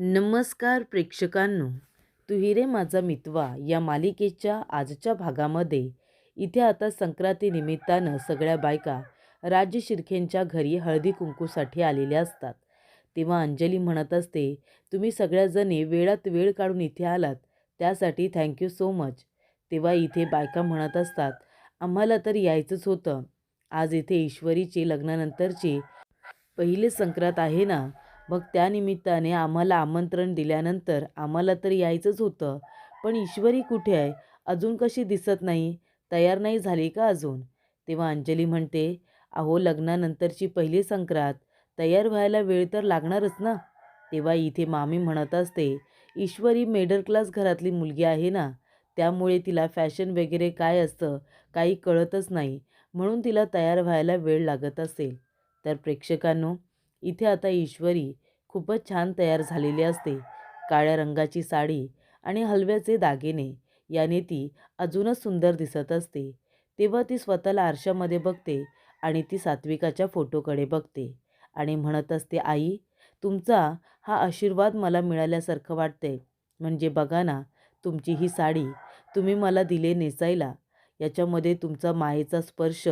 नमस्कार प्रेक्षकांनो, तू रे माझा मितवा या मालिकेच्या आजच्या भागामध्ये इथे आता संक्रांती निमित्तानं सगळ्या बायका राज्य शिर्केंच्या घरी हळदी कुंकूसाठी आलेल्या असतात. तेव्हा अंजली म्हणत असते, तुम्ही सगळ्याजणी वेळात वेळ काढून इथे आलात त्यासाठी थँक्यू सो मच. तेव्हा इथे बायका म्हणत असतात, आम्हाला तर यायचंच होतं. आज इथे ईश्वरीची लग्नानंतरची पहिली संक्रांत आहे ना, मग त्यानिमित्ताने आम्हाला आमंत्रण दिल्यानंतर आम्हाला तर यायचंच होतं. पण ईश्वरी कुठे आहे? अजून कशी दिसत नाही? तयार नाही झाली का अजून? तेव्हा अंजली म्हणते, अहो लग्नानंतरची पहिली संक्रांत, तयार व्हायला वेळ तर लागणारच ना. तेव्हा इथे मामी म्हणत असते, ईश्वरी मिडल क्लास घरातली मुलगी आहे ना, त्यामुळे तिला फॅशन वगैरे काय असतं काही कळतच नाही, म्हणून तिला तयार व्हायला वेळ लागत असेल. तर प्रेक्षकांनो, इथे आता ईश्वरी खूपच छान तयार झालेली असते. काळ्या रंगाची साडी आणि हलव्याचे दागिने याने ती अजूनच सुंदर दिसत असते. तेव्हा ती स्वतःला आरशामध्ये बघते आणि ती सात्विकाच्या फोटोकडे बघते आणि म्हणत असते, आई तुमचा हा आशीर्वाद मला मिळाल्यासारखं वाटतंय. म्हणजे बघा ना, तुमची ही साडी तुम्ही मला दिले नेसायला, याच्यामध्ये तुमचा मायेचा स्पर्श,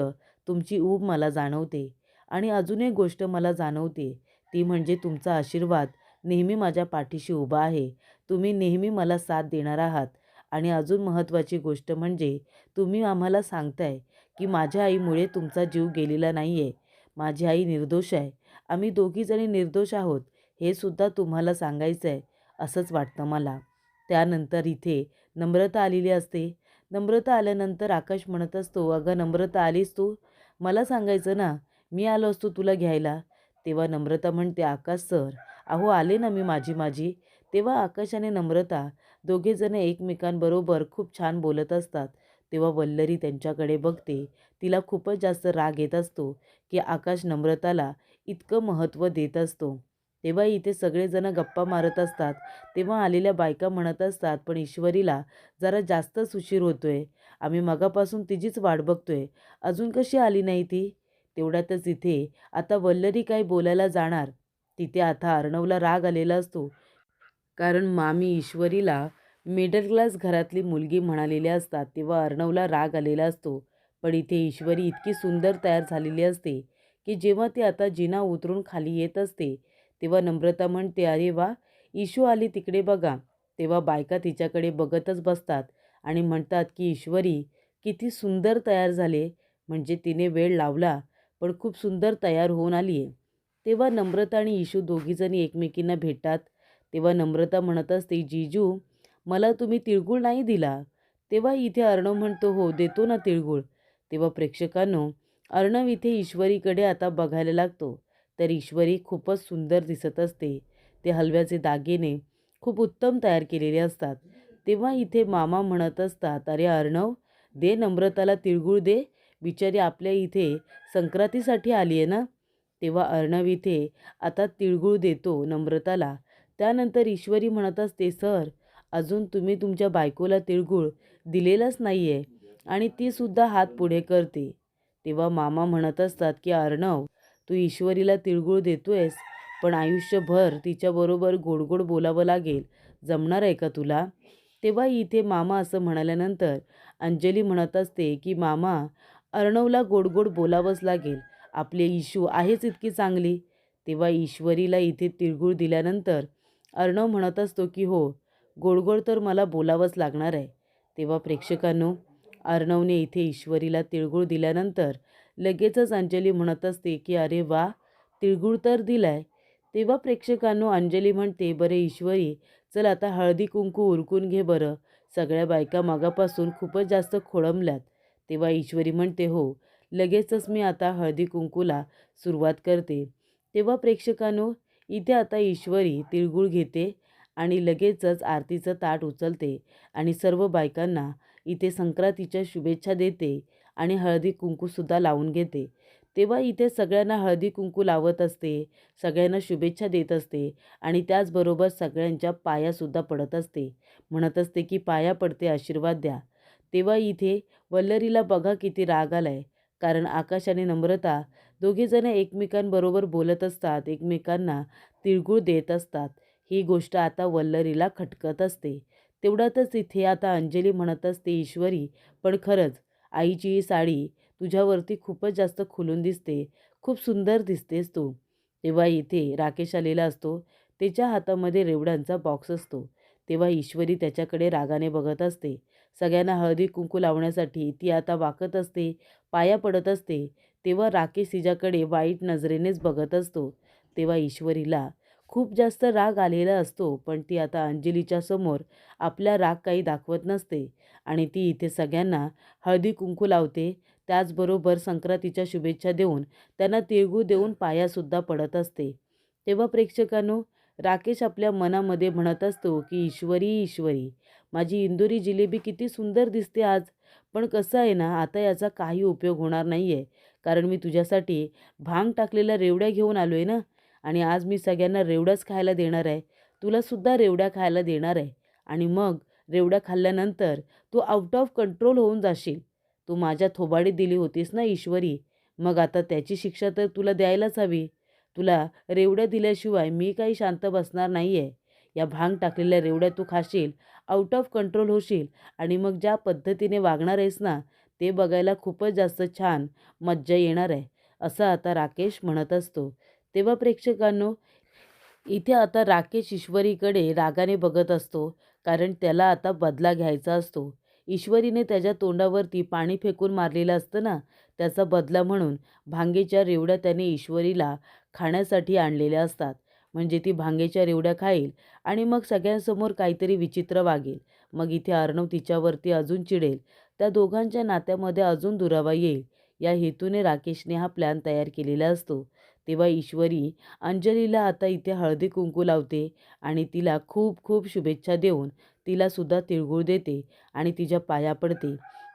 तुमची ऊब मला जाणवते. आणि अजून एक गोष्ट मला जाणवते, ती म्हणजे तुमचा आशीर्वाद नेहमी माझ्या पाठीशी उभा आहे. तुम्ही नेहमी मला साथ देणार आहात. आणि अजून महत्त्वाची गोष्ट म्हणजे तुम्ही आम्हाला सांगताय की माझ्या आईमुळे तुमचा जीव गेलेला नाही आहे. माझी आई निर्दोष आहे. आम्ही दोघीजणी निर्दोष आहोत, हे सुद्धा तुम्हाला सांगायचं आहे असंच वाटतं मला. त्यानंतर इथे नम्रता आलेली असते. नम्रता आल्यानंतर आकाश म्हणत असतो, अगं नम्रता आलीस तू? मला सांगायचं ना, मी आलो असतो तुला घ्यायला. तेव्हा नम्रता म्हणते, आकाश सर, अहो आले ना मी माझी. तेव्हा आकाश आणि नम्रता दोघेजण एकमेकांबरोबर खूप छान बोलत असतात. तेव्हा वल्लरी त्यांच्याकडे बघते. तिला खूपच जास्त राग येत असतो की आकाश नम्रताला इतकं महत्त्व देत असतो. तेव्हा इथे सगळेजण गप्पा मारत असतात. तेव्हा आलेल्या बायका म्हणत असतात, पण ईश्वरीला जरा जास्तच उशीर होतोय. आम्ही मगापासून तिचीच वाट बघतोय. अजून कशी आली नाही ती? तेवढ्यातच इथे आता वल्लरी काही बोलायला जाणार, तिथे आता अर्णवला राग आलेला असतो. कारण मामी ईश्वरीला मिडल क्लास घरातली मुलगी म्हणालेली असतात. तेव्हा अर्णवला राग आलेला असतो. पण इथे ईश्वरी इतकी सुंदर तयार झालेली असते की जेव्हा ती आता जिना उतरून खाली येत असते, तेव्हा नम्रता म्हणते, अरे वा, ईशू आली तिकडे बघा. तेव्हा बायका तिच्याकडे बघतच बसतात आणि म्हणतात की ईश्वरी किती सुंदर तयार झाले. म्हणजे तिने वेळ लावला पण खूप सुंदर तयार होऊन आली आहे. तेव्हा नम्रता आणि ईशू दोघीजणी एकमेकींना भेटतात. तेव्हा नम्रता म्हणत असते, जीजू मला तुम्ही तिळगुळ नाही दिला. तेव्हा इथे अर्णव म्हणतो, हो देतो ना तिळगुळ. तेव्हा प्रेक्षकांनो, अर्णव इथे ईश्वरीकडे आता बघायला लागतो. तर ईश्वरी खूपच सुंदर दिसत असते. ते हलव्याचे दागिने खूप उत्तम तयार केलेले असतात. तेव्हा इथे मामा म्हणत असतात, अरे अर्णव, दे नम्रताला तिळगुळ दे, बिचारी आपल्या इथे संक्रांतीसाठी आली आहे ना. तेव्हा अर्णव इथे आता तिळगुळ देतो नम्रताला. त्यानंतर ईश्वरी म्हणत असते, सर अजून तुम्ही तुमच्या बायकोला तिळगुळ दिलेलाच नाही आहे आणि ती सुद्धा हात पुढे करते. तेव्हा मामा म्हणत असतात की अर्णव, तू ईश्वरीला तिळगुळ देतोयस, पण आयुष्यभर तिच्याबरोबर गोड गोड बोलावं लागेल. जमणार आहे का तुला? तेव्हा इथे मामा असं म्हणाल्यानंतर अंजली म्हणत असते की मामा, अर्णवला गोड गोड बोलावंच लागेल. आपले ईशू आहेच इतकी चांगली. तेव्हा ईश्वरीला इथे तिळगुळ दिल्यानंतर अर्णव म्हणत असतो की हो, गोड गोड तर मला बोलावंच लागणार आहे. तेव्हा प्रेक्षकांनो, अर्णवने इथे ईश्वरीला तिळगुळ दिल्यानंतर लगेचच अंजली म्हणत असते की अरे वा, तिळगुळ तर दिलाय. तेव्हा प्रेक्षकांनो, अंजली म्हणते, बरं ईश्वरी, चल आता हळदी कुंकू उरकून घे बरं. सगळ्या बायका मगापासून खूपच जास्त खोळंबल्यात. तेव्हा ईश्वरी म्हणते, हो लगेचच मी आता हळदी कुंकूला सुरुवात करते. तेव्हा प्रेक्षकांनो, इथे आता ईश्वरी तिळगुळ घेते आणि लगेचच आरतीचं ताट उचलते आणि सर्व बायकांना इथे संक्रांतीच्या शुभेच्छा देते आणि हळदी कुंकूसुद्धा लावून घेते. तेव्हा इथे सगळ्यांना हळदी कुंकू लावत असते, सगळ्यांना शुभेच्छा देत असते आणि त्याचबरोबर सगळ्यांच्या पायासुद्धा पडत असते. म्हणत असते की पाया पडते, आशीर्वाद द्या. तेव्हा इथे वल्लरीला बघा किती राग आलाय. कारण आकाश आणि नम्रता दोघेजण एकमेकांबरोबर बोलत असतात, एकमेकांना तिळगुळ देत असतात. ही गोष्ट आता वल्लरीला खटकत असते. तेवढ्यातच इथे आता अंजली म्हणत असते, ईश्वरी पण खरंच आईची ही साडी तुझ्यावरती खूपच जास्त खुलून दिसते, खूप सुंदर दिसतेस तू. तेव्हा इथे राकेश आलेला असतो. त्याच्या हातामध्ये रेवड्यांचा बॉक्स असतो. तेव्हा ईश्वरी त्याच्याकडे रागाने बघत असते. सगळ्यांना हळदी कुंकू लावण्यासाठी ती आता वाकत असते, पाया पडत असते. तेव्हा राकेश तिच्याकडे वाईट नजरेनेच बघत असतो. तेव्हा ईश्वरीला खूप जास्त राग आलेला असतो, पण ती आता अंजलीच्या समोर आपला राग काही दाखवत नसते आणि ती इथे सगळ्यांना हळदी कुंकू लावते. त्याचबरोबर संक्रांतीच्या शुभेच्छा देऊन त्यांना तिळगूळ देऊन पायासुद्धा पडत असते. तेव्हा प्रेक्षकांनो, राकेश आपल्या मनामध्ये म्हणत असतो की ईश्वरी ईश्वरी, माझी इंदोरी जिलेबी किती सुंदर दिसते आज. पण कसं आहे ना, आता याचा काही उपयोग होणार नाही आहे, कारण मी तुझ्यासाठी भांग टाकलेल्या रेवड्या घेऊन आलो आहे ना, आणि आज मी सगळ्यांना रेवड्याच खायला देणार आहे. तुलासुद्धा रेवड्या खायला देणार आहे आणि मग रेवड्या खाल्ल्यानंतर तू आउट ऑफ कंट्रोल होऊन जाशील. तू माझ्या थोबाडीत दिली होतीस ना ईश्वरी, मग आता त्याची शिक्षा तर तुला द्यायलाच हवी. तुला रेवड्या दिल्याशिवाय मी काही शांत बसणार नाही आहे. या भांग टाकलेल्या रेवड्या तू खाशील, आउट ऑफ कंट्रोल होशील आणि मग ज्या पद्धतीने वागणार आहेस ना, ते बघायला खूपच जास्त छान मज्जा येणार आहे, असं आता राकेश म्हणत असतो. तेव्हा प्रेक्षकांनो, इथे आता राकेश ईश्वरीकडे रागाने बघत असतो, कारण त्याला आता बदला घ्यायचा असतो. ईश्वरीने त्याच्या तोंडावरती पाणी फेकून मारलेलं असतं ना, त्याचा बदला म्हणून भांगेच्या रेवड्या त्याने ईश्वरीला खाण्यासाठी आणलेल्या असतात. म्हणजे ती भांगेच्या रेवड्या खाईल आणि मग सगळ्यांसमोर काहीतरी विचित्र वागेल. मग इथे अर्णव तिच्यावरती अजून चिडेल. त्या दोघांच्या नात्यामध्ये अजून दुरावा येईल. या हेतूने राकेशने हा प्लॅन तयार केलेला असतो. तेव्हा ईश्वरी अंजलीला आता इथे हळदी कुंकू लावते आणि तिला खूप खूप शुभेच्छा देऊन तिलासुद्धा तिळगूळ देते आणि तिच्या पाया पडते.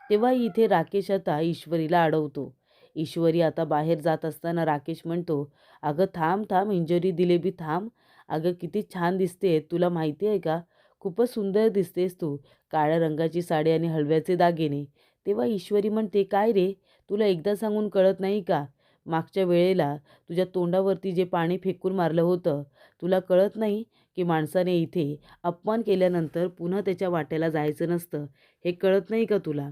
तेव्हा इथे राकेश आता ईश्वरीला अडवतो. ईश्वरी आता बाहेर जात असताना राकेश म्हणतो, अगं थांब थांब इंजरी जिलेबी थांब. अगं किती छान दिसते, तुला माहिती आहे का? खूपच सुंदर दिसतेस तू. काळ्या रंगाची साडी आणि हलव्याचे दागिने. तेव्हा ईश्वरी म्हणते, काय रे, तुला एकदा सांगून कळत नाही का? मागच्या वेळेला तुझ्या तोंडावरती जे पाणी फेकून मारलं होतं, तुला कळत नाही की माणसाने इथे अपमान केल्यानंतर पुन्हा त्याच्या वाट्याला जायचं नसतं, हे कळत नाही का तुला?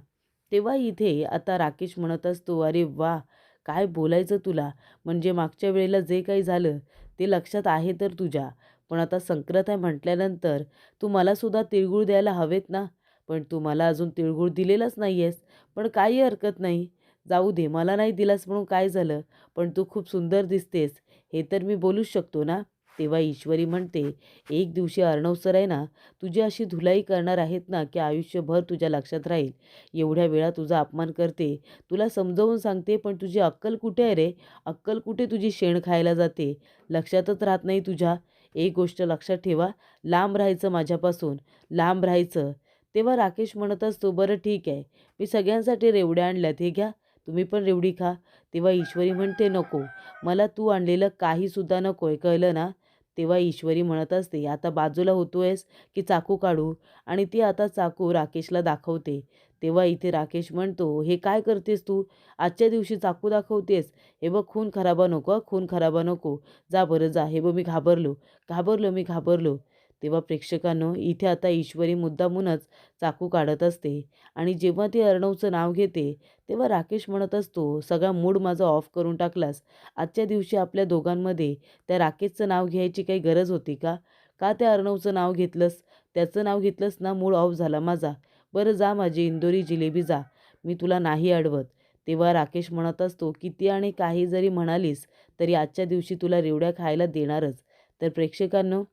तेव्हा इथे आता राकेश म्हणत असतो, अरे वा, काय बोलायचं तुला. म्हणजे मागच्या वेळेला जे काही झालं ते लक्षात आहे तर तुझ्या. पण आता संक्रांत आहे म्हटल्यानंतर तू मलासुद्धा तिळगूळ द्यायला हवेत ना. पण तू मला अजून तिळगूळ दिलेलाच नाही आहेस. पण काही हरकत नाही, जाऊ दे, मला नाही दिलास म्हणून काय झालं, पण तू खूप सुंदर दिसतेस, हे तर मी बोलूच शकतो ना. तेव्हा ईश्वरी म्हणते, एक दिवशी अर्णव सर आहे ना, तुझी अशी धुलाई करणार आहेत ना की आयुष्यभर तुझ्या लक्षात राहील. एवढ्या वेळा तुझा अपमान करते, तुला समजावून सांगते, पण तुझी अक्कल कुठे आहे रे? अक्कल कुठे तुझी शेण खायला जाते? लक्षातच राहत नाही तुझ्या. एक गोष्ट लक्षात ठेवा, लांब राहायचं माझ्यापासून, लांब राहायचं. तेव्हा राकेश म्हणत असतो, बरं ठीक आहे, मी सगळ्यांसाठी रेवड्या आणल्यात, हे घ्या, तुम्ही पण रेवडी खा. तेव्हा ईश्वरी म्हणते, नको, मला तू आणलेलं काहीसुद्धा नको आहे, कळलं ना. तेव्हा ईश्वरी म्हणत असते, आता बाजूला होतोयस की चाकू काढू, आणि ती आता चाकू राकेशला दाखवते. तेव्हा इथे राकेश म्हणतो, हे काय करतेस तू, आजच्या दिवशी चाकू दाखवतेस? हे बघ, खून खराबा नको, खून खराबा नको, जा बरं जा. हे बघ, मी घाबरलो, घाबरलो, मी घाबरलो. तेव्हा प्रेक्षकांनो, इथे आता ईश्वरी मुद्दामूनच चाकू काढत असते आणि जेव्हा ती अर्णवचं नाव घेते तेव्हा राकेश म्हणत असतो, सगळा मूड माझा ऑफ करून टाकलास. आजच्या दिवशी आपल्या दोघांमध्ये त्या राकेशचं नाव घ्यायची काही गरज होती का? का त्या अर्णवचं नाव घेतलंस? त्याचं नाव घेतलंस ना, मूड ऑफ झाला माझा. बरं जा, माझी इंदोरी जिलेबी जा, मी तुला नाही अडवत. तेव्हा राकेश म्हणत असतो, किती आणि काही जरी म्हणालीस तरी आजच्या दिवशी तुला रेवड्या खायला देणारच. तर प्रेक्षकांनो,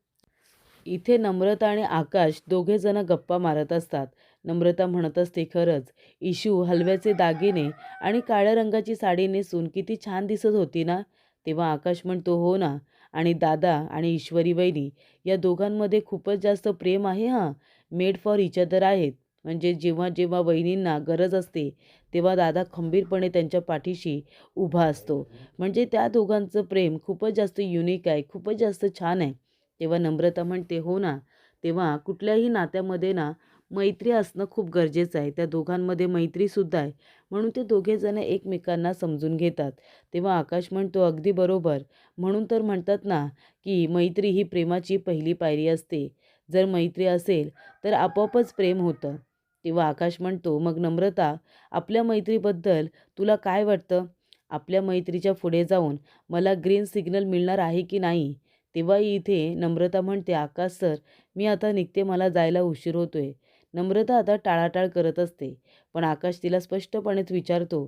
इथे नम्रता आणि आकाश दोघेजण गप्पा मारत असतात. नम्रता म्हणत असते, खरंच इशू हलव्याचे दागिने आणि काळ्या रंगाची साडी नेसून किती छान दिसत होती ना. तेव्हा आकाश म्हणतो, हो ना, आणि दादा आणि ईश्वरी वहिनी या दोघांमध्ये खूपच जास्त प्रेम आहे हां. मेड फॉर इच अदर आहेत. म्हणजे जेव्हा जेव्हा वहिनींना गरज असते तेव्हा दादा खंबीरपणे त्यांच्या पाठीशी उभा असतो. म्हणजे त्या दोघांचं प्रेम खूपच जास्त युनिक आहे, खूपच जास्त छान आहे. तेव्हा नम्रता म्हणते, हो ना, तेव्हा कुठल्याही नात्यामध्ये ना मैत्री असणं खूप गरजेचं आहे. त्या दोघांमध्ये मैत्रीसुद्धा आहे. म्हणून ते दोघेजण एकमेकांना समजून घेतात. तेव्हा आकाश म्हणतो, "अगदी बरोबर. म्हणून तर म्हणतात ना, की मैत्री ही प्रेमाची पहिली पायरी असते. जर मैत्री असेल तर आपोआपच प्रेम होतं." तेव्हा आकाश म्हणतो, "मग नम्रता, आपल्या मैत्रीबद्दल तुला काय वाटतं? आपल्या मैत्रीच्या पुढे जाऊन मला ग्रीन सिग्नल मिळणार आहे की नाही?" तेव्हा इथे नम्रता म्हणते, "आकाश सर, मी आता निघते. मला जायला उशीर होतोय." नम्रता आता टाळाटाळ करत असते. पण आकाश तिला स्पष्टपणेच विचारतो,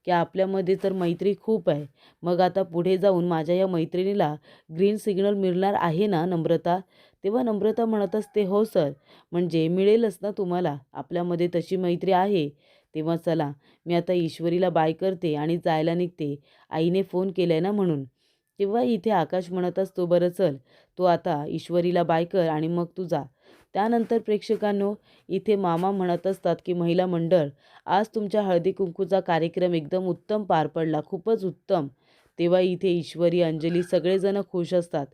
की "आपल्यामध्ये तर मैत्री खूप आहे. मग आता पुढे जाऊन माझ्या या मैत्रिणीला ग्रीन सिग्नल मिळणार आहे ना नम्रता?" तेव्हा नम्रता म्हणत असते, "हो सर, म्हणजे मिळेलच ना तुम्हाला. आपल्यामध्ये तशी मैत्री आहे." तेव्हा चला, मी आता ईश्वरीला बाय करते आणि जायला निघते. आईने फोन केलाय ना म्हणून. तेव्हा इथे आकाश म्हणत असतो, "बरं चल, तू आता ईश्वरीला बाय कर आणि मग तू जा." त्यानंतर प्रेक्षकांनो, इथे मामा म्हणत असतात, की "महिला मंडळ, आज तुमच्या हळदी-कुंकूचा कार्यक्रम एकदम उत्तम पार पडला. खूपच उत्तम." तेव्हा इथे ईश्वरी, अंजली सगळेजण खुश असतात.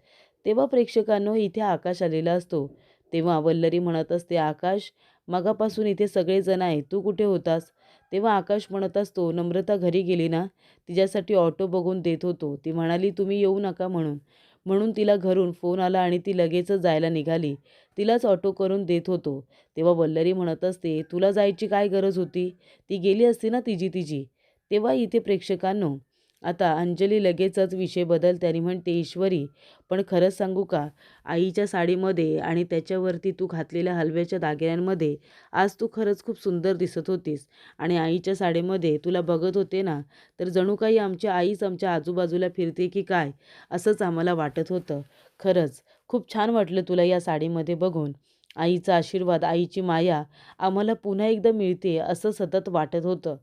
तेव्हा प्रेक्षकांनो, इथे आकाश आलेला असतो. तेव्हा वल्लरी म्हणत असते, "आकाश, मगापासून इथे सगळेजण आहेत. तू कुठे होतास?" तेव्हा आकाश म्हणत असतो, "नम्रता घरी गेली ना, तिच्यासाठी ऑटो बघून देत होतो. ती म्हणाली तुम्ही येऊ नका म्हणून. म्हणून तिला घरून फोन आला आणि ती लगेचच जायला निघाली. तिलाच ऑटो करून देत होतो." तेव्हा वल्लरी म्हणत असते, "तुला जायची काय गरज होती? ती गेली असती ना तिची." तेव्हा इथे प्रेक्षकांनो, आता अंजली लगेचच विषय बदलते आणि म्हणते, "ईश्वरी, पण खरंच सांगू का? आईच्या साडीमध्ये आणि त्याच्यावरती तू घातलेल्या हलव्याच्या दागिन्यांमध्ये आज तू खरंच खूप सुंदर दिसत होतीस. आणि आईच्या साडीमध्ये तुला बघत होते ना, तर जणू काही आमची आईच आमच्या आजूबाजूला फिरते की काय, असंच आम्हाला वाटत होतं. खरंच खूप छान वाटलं तुला या साडीमध्ये बघून. आईचा आशीर्वाद, आईची माया आम्हाला पुन्हा एकदा मिळते असं सतत वाटत होतं."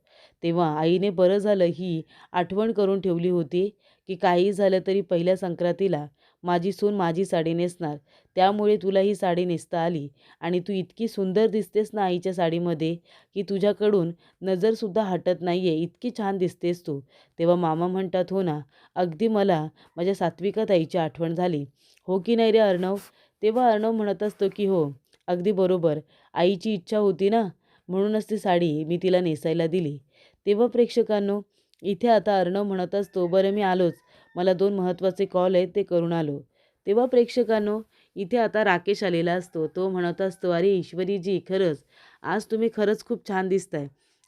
तेव्हा आईने बरं झालं ही आठवण करून ठेवली होती, की काहीही झालं तरी पहिल्या संक्रांतीला माझी सून माझी साडी नेसणार. त्यामुळे तुला ही साडी नेसता आली आणि तू इतकी सुंदर दिसतेस ना आईच्या साडीमध्ये, की तुझ्याकडून नजरसुद्धा हटत नाही आहे. इतकी छान दिसतेस तू. तेव्हा मामा म्हणतात, "हो ना, अगदी मला माझ्या सात्विका ताईची आठवण झाली. हो की नाही रे अर्णव?" तेव्हा अर्णव म्हणत असतो, की "हो, अगदी बरोबर. आईची इच्छा होती ना, म्हणूनच ती साडी मी तिला नेसायला दिली." तेव्हा प्रेक्षकांनो, इथे आता अर्णव म्हणत असतो, "बरं मी आलोच. मला 2 महत्त्वाचे कॉल आहेत ते करून आलो." तेव्हा प्रेक्षकांनो, इथे आता राकेश आलेला असतो. तो म्हणत असतो, "अरे ईश्वरीजी, खरंच आज तुम्ही खरंच खूप छान दिसताय.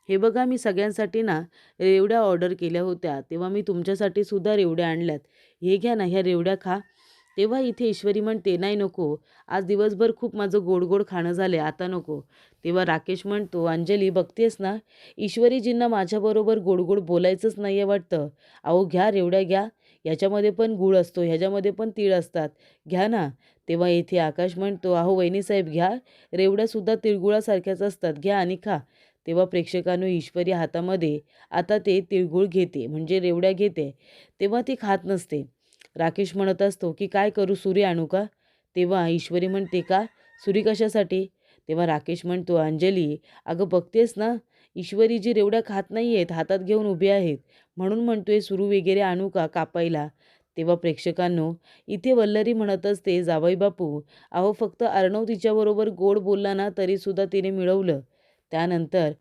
हे बघा, मी सगळ्यांसाठी ना रेवड्या ऑर्डर केल्या होत्या. तेव्हा मी तुमच्यासाठी सुद्धा रेवड्या आणल्यात. हे घ्या ना, ह्या रेवड्या खा." तेव्हा इथे ईश्वरी म्हणते, "नाही नको. आज दिवसभर खूप माझं गोड-गोड खाणं झालंय. आता नको." तेव्हा राकेश म्हणतो, "अंजली, बघतेस ना, ईश्वरीजींना माझ्याबरोबर गोड-गोड बोलायचंच नाही आहे वाटतं. अहो घ्या, रेवड्या घ्या. ह्याच्यामध्ये पण गूळ असतो, ह्याच्यामध्ये पण तीळ असतात. घ्या ना." तेव्हा इथे आकाश म्हणतो, "अहो वहिनीसाहेब घ्या. रेवड्यासुद्धा तिळगुळासारख्याच असतात. घ्या आणि खा." तेव्हा प्रेक्षकांनो, ईश्वरी हातामध्ये आता ते तिळगुळ घेते, म्हणजे रेवड्या घेते. तेव्हा ती खात नसते. राकेश म्हणत असतो, की "काय करू, सुरी आणू का?" तेव्हा ईश्वरी म्हणते, "का? सुरी कशासाठी?" तेव्हा राकेश म्हणतो, "अंजली, अगं बघतेस ना, ईश्वरीजी रेवड्या खात नाही आहेत, हातात घेऊन उभे आहेत. म्हणून म्हणतोय सुरू वगैरे आणू का कापायला?" तेव्हा प्रेक्षकांनो, इथे वल्लरी म्हणत असते, "जावई बापू, अहो फक्त अर्णव तिच्याबरोबर गोड बोलला ना तरीसुद्धा तिने मिळवलं." त्यानंतर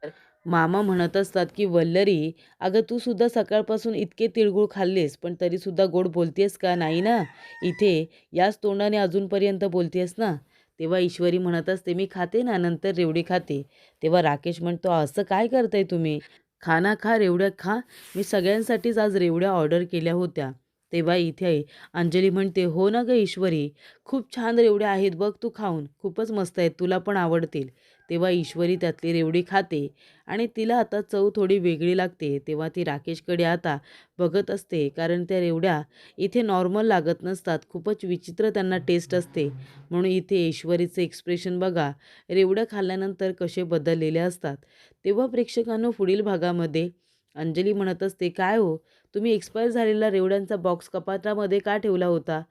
मामा म्हणत असतात, की "वल्लरी, अगं तू सुद्धा सकाळपासून इतके तिळगुळ खाल्लेस, पण तरीसुद्धा गोड बोलतेस का? नाही ना? इथे याच तोंडाने अजूनपर्यंत बोलतेस ना?" तेव्हा ईश्वरी म्हणत असते, "मी खाते ना, नंतर रेवडी खाते." तेव्हा राकेश म्हणतो, "असं काय करताय तुम्ही? खा ना खा, रेवड्या खा. मी सगळ्यांसाठीच आज रेवड्या ऑर्डर केल्या होत्या." तेव्हा इथे अंजली म्हणते, "हो ना गं ईश्वरी, खूप छान रेवड्या आहेत बघ तू खाऊन. खूपच मस्त आहेत, तुला पण आवडतील." तेव्हा ईश्वरी त्यातली रेवडी खाते आणि तिला आता चव थोडी वेगळी लागते. तेव्हा ती राकेशकडे आता बघत असते, कारण त्या रेवड्या इथे नॉर्मल लागत नसतात. खूपच विचित्र त्यांना टेस्ट असते. म्हणून इथे ईश्वरीचे एक्सप्रेशन बघा, रेवड्या खाल्ल्यानंतर कसे बदललेले असतात. तेव्हा प्रेक्षकांनो, पुढील भागामध्ये अंजली म्हणत असते, "काय हो, तुम्ही एक्सपायर झालेला रेवड्यांचा बॉक्स कपाटामध्ये का ठेवला होता?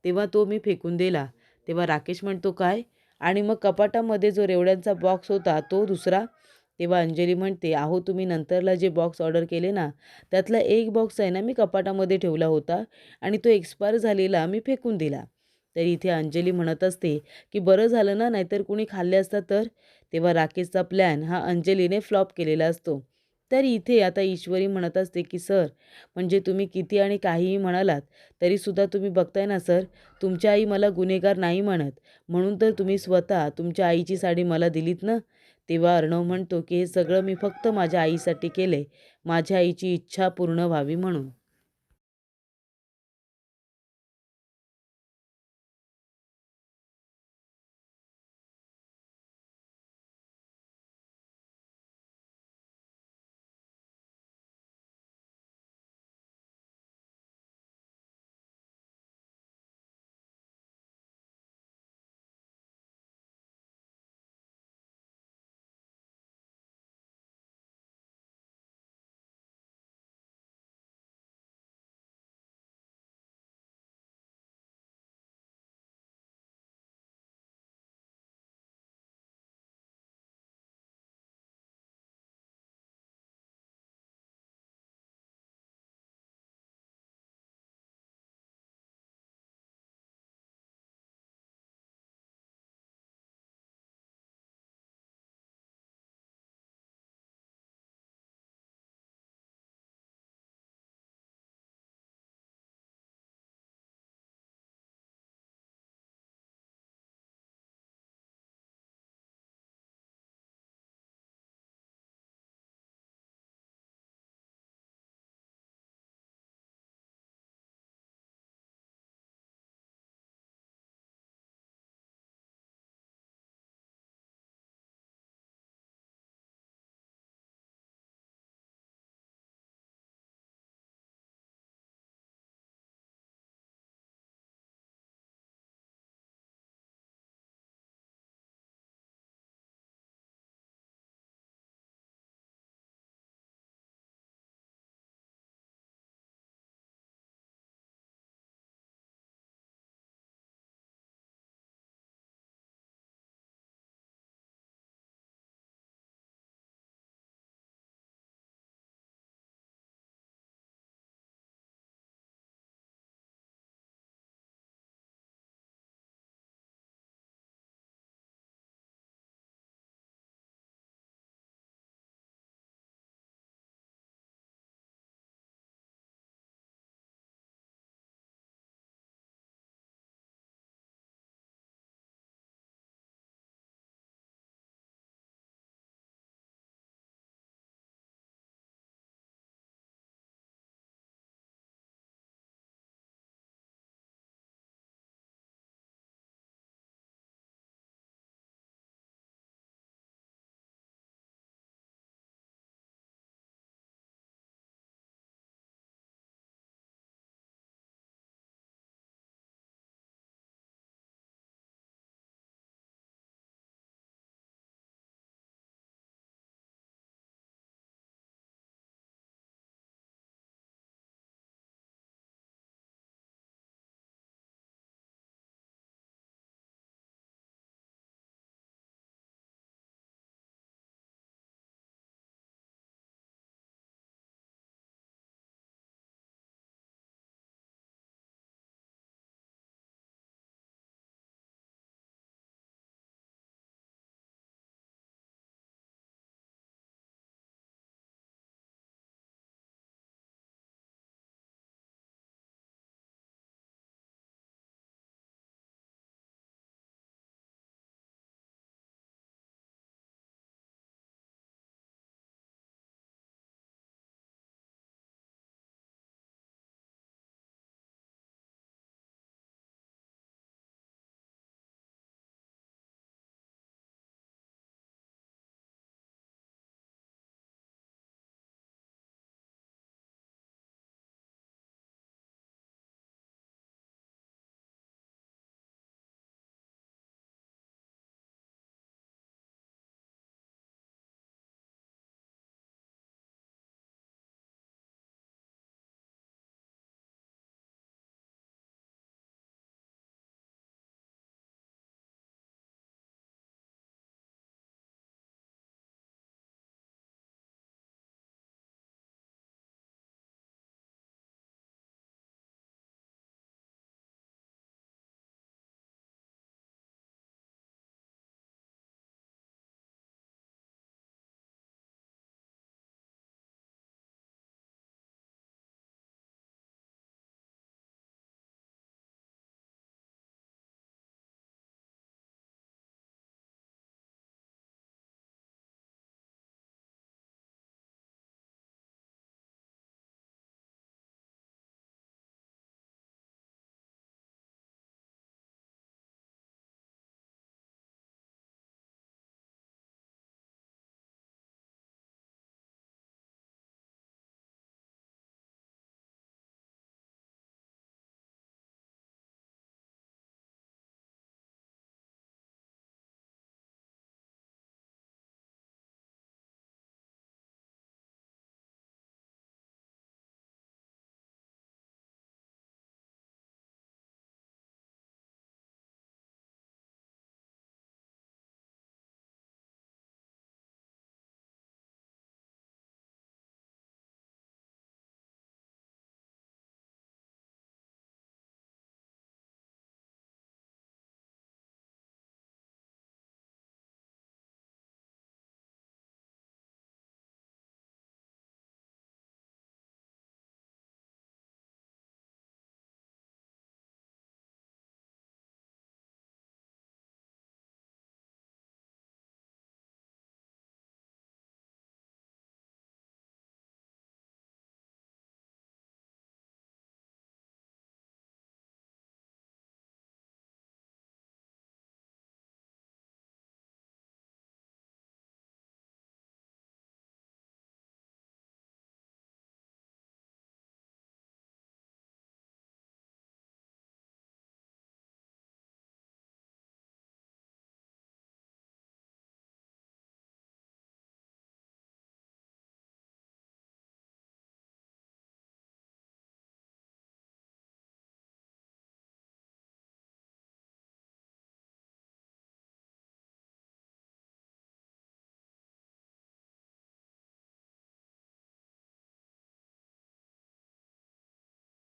तेव्हा तो मी फेकून दिला." तेव्हा राकेश म्हणतो, "काय? आणि मग कपाटामध्ये जो रेवड्यांचा बॉक्स होता तो दुसरा?" तेव्हा अंजली म्हणते, "अहो तुम्ही नंतरला जे बॉक्स ऑर्डर केले ना, त्यातला एक बॉक्स आहे ना मी कपाटामध्ये ठेवला होता आणि तो एक्सपायर झालेला मी फेकून दिला." तर इथे अंजली म्हणत असते की बरं झालं ना, नाहीतर कुणी खाल्ले असता तर. तेव्हा राकेशचा प्लॅन हा अंजलीने फ्लॉप केलेला असतो. तर इथे आता ईश्वरी म्हणत असते की सर, म्हणजे तुम्ही किती आणि काहीही म्हणालात तरीसुद्धा तुम्ही बघताय ना सर, तुमची आई मला गुन्हेगार नाही म्हणत, म्हणून तर तुम्ही स्वतः तुमच्या आईची साडी मला दिलीत ना. तेव्हा अर्णव म्हणतो की हे सगळं मी फक्त माझ्या आईसाठी केले, माझ्या आईची इच्छा पूर्ण व्हावी म्हणून.